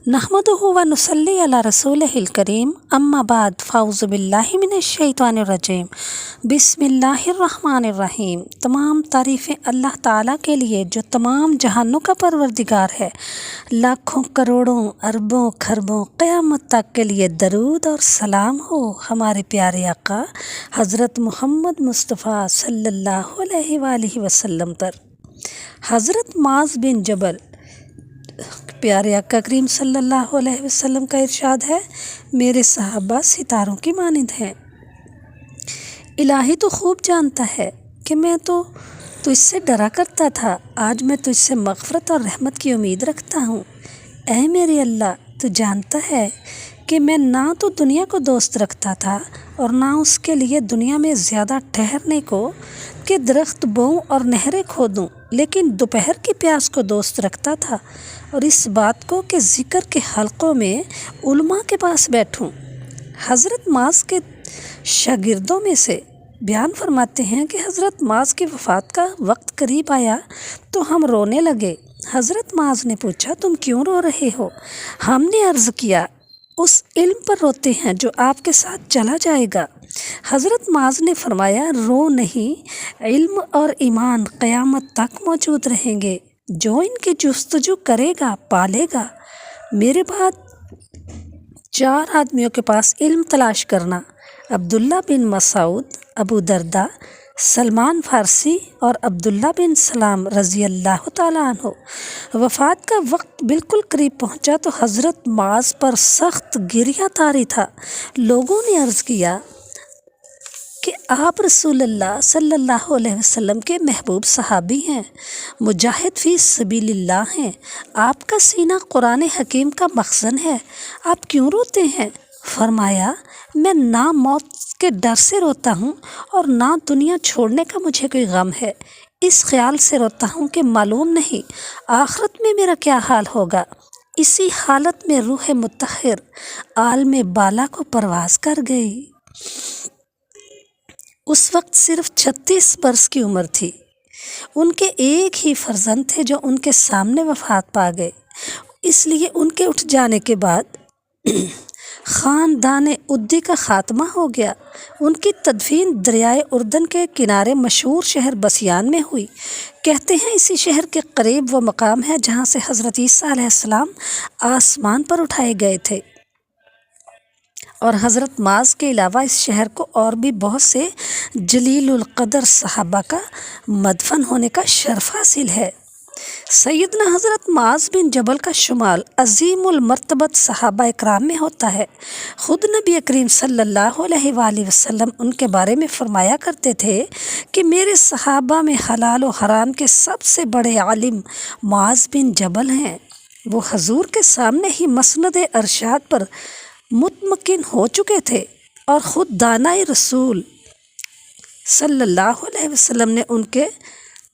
नहमदुहु व नुसल्ली अला रसूलिहिल करीम अम्मा बाद फ़ाउज़ु बिल्लाहि मिनश शैतानिर रजीम बिस्मिल्लाहिर रहमानिर रहीम। तमाम तारीफ़ें अल्लाह ताला के लिए जो तमाम जहानों का परवरदिगार है। लाखों करोड़ों अरबों खरबों क़यामत तक के लिए दरूद और सलाम हो हमारे प्यारे आका हज़रत मोहम्मद मुस्तफ़ा सल्लल्लाहु अलैहि वसल्लम पर। हज़रत माज़ बिन जबल प्यारे आका करीम सल्लल्लाहु अलैहि वसल्लम का इरशाद है, मेरे सहाबा सितारों की मानिंद हैं। इलाही तो खूब जानता है कि मैं तो तुझसे डरा करता था, आज मैं तुझसे मग़फ़रत और रहमत की उम्मीद रखता हूँ। ऐ मेरे अल्लाह, तू जानता है कि मैं ना तो दुनिया को दोस्त रखता था और ना उसके लिए दुनिया में ज़्यादा ठहरने को कि दरख्त बोऊं और नहरें खोदूं, लेकिन दोपहर की प्यास को दोस्त रखता था और इस बात को कि ज़िक्र के हलक़ों में उलमा के पास बैठूं। हज़रत माज़ के शागिर्दों में से बयान फरमाते हैं कि हज़रत माज़ की वफ़ात का वक्त करीब आया तो हम रोने लगे। हज़रत माज़ ने पूछा, तुम क्यों रो रहे हो? हमने अर्ज़ किया, उस इल्म पर रोते हैं जो आपके साथ चला जाएगा। हज़रत माज़ ने फरमाया, रो नहीं, इल्म और ईमान क़यामत तक मौजूद रहेंगे। जो इनकी जुस्तजू करेगा पालेगा। मेरे बाद 4 आदमियों के पास इल्म तलाश करना, अब्दुल्ला बिन मसूद, अबू दरदा, सलमान फ़ारसी और अब्दुल्ला बिन सलाम रज़ी अल्लाह ताला अन्हु। वफ़ात का वक्त बिल्कुल करीब पहुंचा तो हज़रत माज़ पर सख्त गिरिया तारी था। लोगों ने अर्ज़ किया कि आप रसूलुल्लाह सल्लल्लाहु अलैहि वसल्लम के महबूब सहाबी हैं, मुजाहिद फ़ी सबीलिल्लाह हैं, आपका सीना कुरान हकीम का मखज़न है, आप क्यों रोते हैं? फरमाया, मैं ना मौत के डर से रोता हूँ और ना दुनिया छोड़ने का मुझे कोई गम है। इस ख्याल से रोता हूँ कि मालूम नहीं आखिरत में मेरा क्या हाल होगा। इसी हालत में रूह मुत्तहिर आलम बाला को परवाज़ कर गई। उस वक्त सिर्फ 36 बरस की उम्र थी। उनके एक ही फर्जंद थे जो उनके सामने वफ़ात पा गए। इसलिए उनके उठ जाने के बाद ख़ानदान उद्दी का ख़ात्मा हो गया। उनकी तदफीन दरियाए उर्दन के किनारे मशहूर शहर बसियान में हुई। कहते हैं इसी शहर के करीब वो मकाम है जहाँ से हज़रत ईसा अलैहिस्सलाम आसमान पर उठाए गए थे और हज़रत माज़ के अलावा इस शहर को और भी बहुत से जलीलुल क़दर सहाबा का मदफन होने का शर्फ हासिल है। सैयदना हज़रत माज़ बिन जबल का शुमार अज़ीमुल मर्तबत सहाबा इकराम में होता है। ख़ुद नबी करीम सल्लल्लाहु अलैहि वसल्लम उनके बारे में फ़रमाया करते थे कि मेरे सहाबा में हलाल व हराम के सबसे बड़े आलिम माज़ बिन जबल हैं। वो हजूर के सामने ही मसनद अरशाद पर मुतमकिन हो चुके थे और ख़ुद दानाए रसूल सल्लल्लाहु अलैहि वसल्लम ने उनके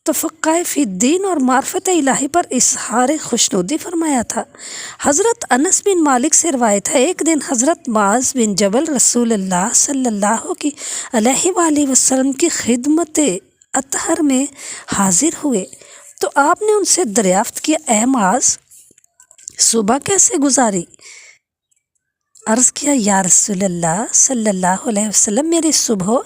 तफ़क्क़ुह फ़िद्दीन और मार्फत इलाही पर इज़हार खुशनुदी फरमाया था। हज़रत अनस बिन मालिक से रवायत है, एक दिन हज़रत माज़ बिन जबल रसूलुल्लाह सल्लल्लाहु अलैहि वसल्लम की खिदमत अतहर में हाजिर हुए तो आपने उनसे दरियाफ़्त किया, ए माज़, सुबह कैसे गुजारी? अर्ज़ किया, या रसूलल्लाह सल्लल्लाहु अलैहि वसल्लम, मेरी सुबह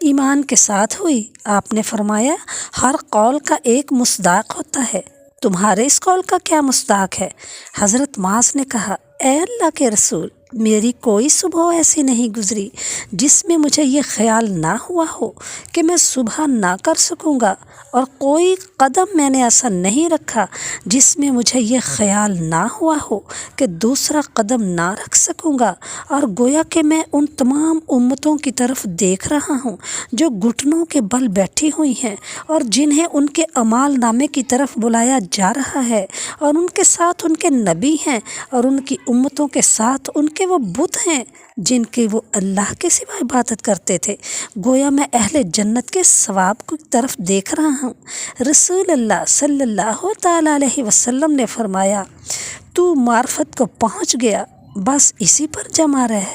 ईमान के साथ हुई। आपने फरमाया, हर कौल का एक मुस्दाक होता है, तुम्हारे इस कौल का क्या मुस्दाक है? हज़रत माज़ ने कहा, ए अल्लाह के रसूल, मेरी कोई सुबह ऐसी नहीं गुज़री जिसमें मुझे ये ख़्याल ना हुआ हो कि मैं सुबह ना कर सकूँगा, और कोई कदम मैंने ऐसा नहीं रखा जिसमें मुझे ये ख़्याल ना हुआ हो कि दूसरा कदम ना रख सकूँगा। और गोया कि मैं उन तमाम उम्मतों की तरफ देख रहा हूँ जो घुटनों के बल बैठी हुई हैं और जिन्हें उनके अमाल नामे की तरफ बुलाया जा रहा है, और उनके साथ उनके नबी हैं और उनकी उम्मतों के साथ उनके वो बुत हैं जिनकी वो अल्लाह के सिवा इबादत करते थे। गोया मैं अहले जन्नत के सवाब की तरफ देख रहा हूँ। रसूलुल्लाह सल्लल्लाहु ताला अलैहि वसल्लम ने फरमाया, तू मार्फत को पहुँच गया, बस इसी पर जमा रह।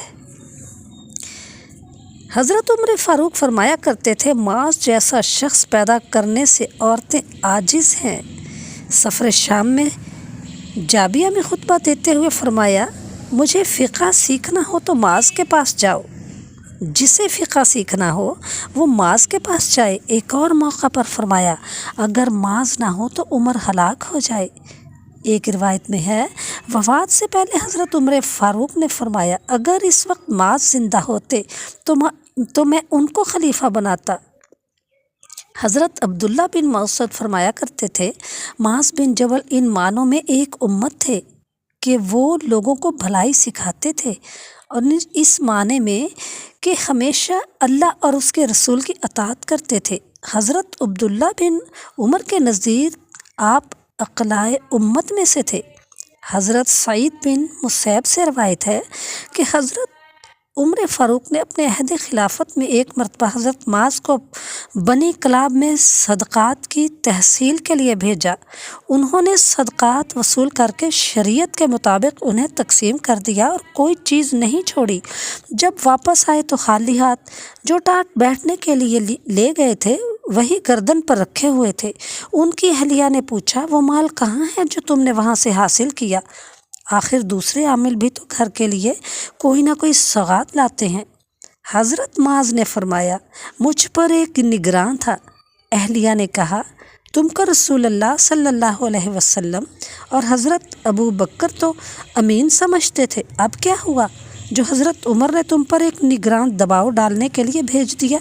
हज़रत उमर फ़ारूक फरमाया करते थे, माज़ जैसा शख्स पैदा करने से औरतें आजिज़ हैं। सफ़र शाम में جابیہ میں خطبہ دیتے ہوئے فرمایا مجھے فقہ سیکھنا ہو تو معاذ کے پاس جاؤ، جسے فقہ سیکھنا ہو وہ معاذ کے پاس جائے۔ ایک اور موقع پر فرمایا اگر معاذ نہ ہو تو عمر ہلاک ہو جائے۔ ایک روایت میں ہے وفات سے پہلے حضرت عمر فاروق نے فرمایا اگر اس وقت معاذ زندہ ہوتے تو میں ان کو خلیفہ بناتا۔ حضرت عبداللہ بن مسعود فرمایا کرتے تھے معاذ بن جبل ان معنوں میں ایک امت تھے کہ وہ لوگوں کو بھلائی سکھاتے تھے، اور اس معنی میں کہ ہمیشہ اللہ اور اس کے رسول کی اطاعت کرتے تھے۔ حضرت عبداللہ بن عمر کے نزدیک آپ اقلائے امت میں سے تھے۔ حضرت سعید بن مسیب سے روایت ہے کہ حضرت عمر فاروق نے اپنے عہد خلافت میں ایک مرتبہ حضرت معاذ کو بنی کلاب میں صدقات کی تحصیل کے لیے بھیجا۔ انہوں نے صدقات وصول کر کے شریعت کے مطابق انہیں تقسیم کر دیا اور کوئی چیز نہیں چھوڑی۔ جب واپس آئے تو خالی ہاتھ، جو ٹاٹ بیٹھنے کے لیے لے گئے تھے وہی گردن پر رکھے ہوئے تھے۔ ان کی اہلیہ نے پوچھا وہ مال کہاں ہے جو تم نے وہاں سے حاصل کیا؟ آخر دوسرے عامل بھی تو گھر کے لیے کوئی نہ کوئی سوغات لاتے ہیں۔ حضرت معاذ نے فرمایا مجھ پر ایک نگراں تھا۔ اہلیہ نے کہا تم کو رسول اللہ صلی اللہ علیہ وسلم اور حضرت ابو بکر تو امین سمجھتے تھے، اب کیا ہوا جو حضرت عمر نے تم پر ایک نگراں دباؤ ڈالنے کے لیے بھیج دیا؟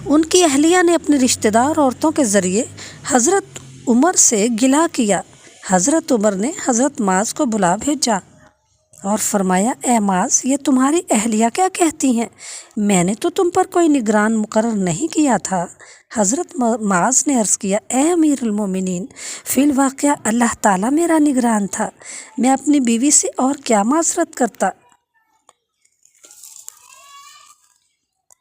ان کی اہلیہ نے اپنے رشتہ دار عورتوں کے ذریعے حضرت عمر سے گلہ کیا۔ حضرت عمر نے حضرت معاذ کو بلا بھیجا اور فرمایا اے معاذ یہ تمہاری اہلیہ کیا کہتی ہیں؟ میں نے تو تم پر کوئی نگران مقرر نہیں کیا تھا۔ حضرت معاذ نے عرض کیا اے امیر المومنین، فی الواقعہ اللہ تعالیٰ میرا نگران تھا، میں اپنی بیوی سے اور کیا معذرت کرتا۔